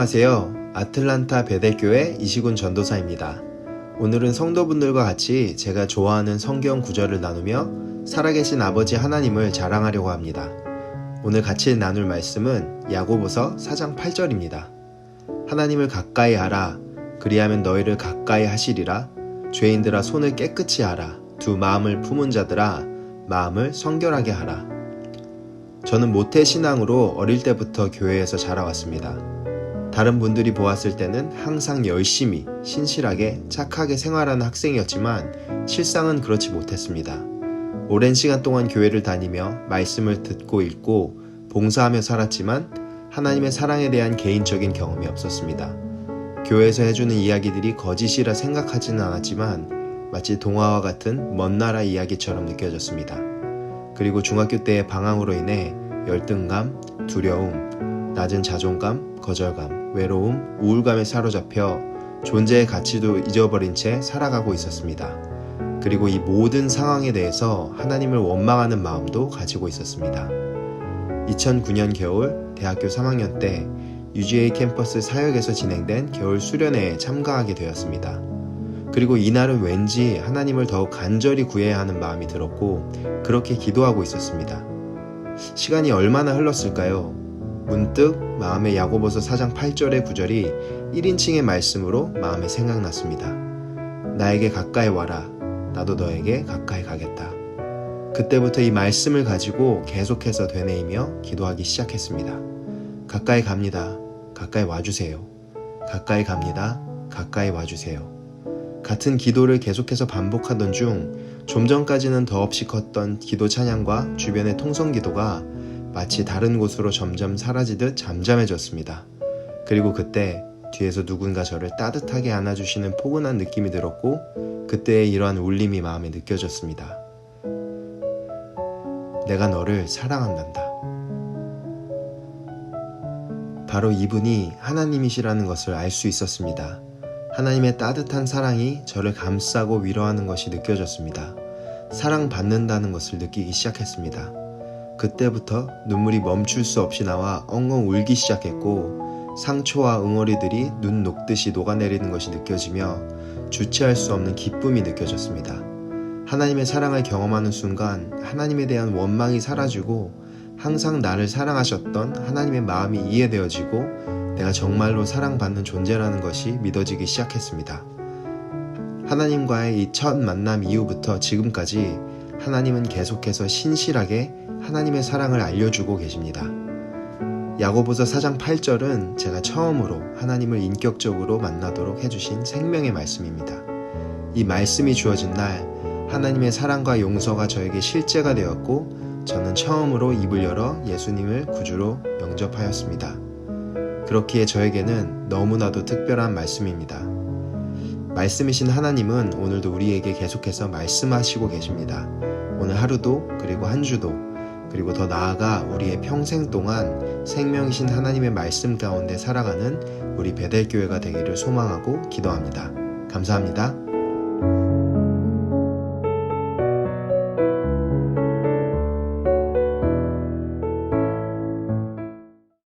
안녕하세요. 아틀란타 베델교회 이시군 전도사입니다. 오늘은 성도분들과 같이 제가 좋아하는 성경 구절을 나누며 살아계신 아버지 하나님을 자랑하려고 합니다. 오늘 같이 나눌 말씀은 야고보서 4장 8절입니다. 하나님을 가까이 하라. 그리하면 너희를 가까이 하시리라. 죄인들아 손을 깨끗이 하라. 두 마음을 품은 자들아 마음을 성결하게 하라. 저는 모태신앙으로 어릴 때부터 교회에서 자라왔습니다. 다른 분들이 보았을 때는 항상 열심히, 신실하게, 착하게 생활하는 학생이었지만 실상은 그렇지 못했습니다. 오랜 시간 동안 교회를 다니며 말씀을 듣고 읽고 봉사하며 살았지만 하나님의 사랑에 대한 개인적인 경험이 없었습니다. 교회에서 해주는 이야기들이 거짓이라 생각하지는 않았지만 마치 동화와 같은 먼 나라 이야기처럼 느껴졌습니다. 그리고 중학교 때의 방황으로 인해 열등감, 두려움, 낮은 자존감, 거절감, 외로움, 우울감에 사로잡혀 존재의 가치도 잊어버린 채 살아가고 있었습니다. 그리고 이 모든 상황에 대해서 하나님을 원망하는 마음도 가지고 있었습니다. 2009년 겨울 대학교 3학년 때 UGA 캠퍼스 사역에서 진행된 겨울 수련회에 참가하게 되었습니다. 그리고 이날은 왠지 하나님을 더욱 간절히 구해야 하는 마음이 들었고 그렇게 기도하고 있었습니다. 시간이 얼마나 흘렀을까요? 문득 마음에 야고보서 4장 8절의 구절이 1인칭의 말씀으로 마음에 생각났습니다. 나에게 가까이 와라. 나도 너에게 가까이 가겠다. 그때부터 이 말씀을 가지고 계속해서 되뇌이며 기도하기 시작했습니다. 가까이 갑니다. 가까이 와주세요. 가까이 갑니다. 가까이 와주세요. 같은 기도를 계속해서 반복하던 중 좀 전까지는 더없이 컸던 기도 찬양과 주변의 통성 기도가 마치 다른 곳으로 점점 사라지듯 잠잠해졌습니다. 그리고 그때 뒤에서 누군가 저를 따뜻하게 안아주시는 포근한 느낌이 들었고 그때의 이러한 울림이 마음에 느껴졌습니다. 내가 너를 사랑한단다. 바로 이분이 하나님이시라는 것을 알 수 있었습니다. 하나님의 따뜻한 사랑이 저를 감싸고 위로하는 것이 느껴졌습니다. 사랑받는다는 것을 느끼기 시작했습니다. 그때부터 눈물이 멈출 수 없이 나와 엉엉 울기 시작했고 상처와 응어리들이 눈 녹듯이 녹아내리는 것이 느껴지며 주체할 수 없는 기쁨이 느껴졌습니다. 하나님의 사랑을 경험하는 순간 하나님에 대한 원망이 사라지고 항상 나를 사랑하셨던 하나님의 마음이 이해되어지고 내가 정말로 사랑받는 존재라는 것이 믿어지기 시작했습니다. 하나님과의 이 첫 만남 이후부터 지금까지 하나님은 계속해서 신실하게 하나님의 사랑을 알려주고 계십니다. 야고보서 4장 8절은 제가 처음으로 하나님을 인격적으로 만나도록 해주신 생명의 말씀입니다. 이 말씀이 주어진 날 하나님의 사랑과 용서가 저에게 실제가 되었고 저는 처음으로 입을 열어 예수님을 구주로 영접하였습니다. 그렇기에 저에게는 너무나도 특별한 말씀입니다. 말씀이신 하나님은 오늘도 우리에게 계속해서 말씀하시고 계십니다. 오늘 하루도 그리고 한 주도 그리고 더 나아가 우리의 평생 동안 생명이신 하나님의 말씀 가운데 살아가는 우리 베델교회가 되기를 소망하고 기도합니다. 감사합니다.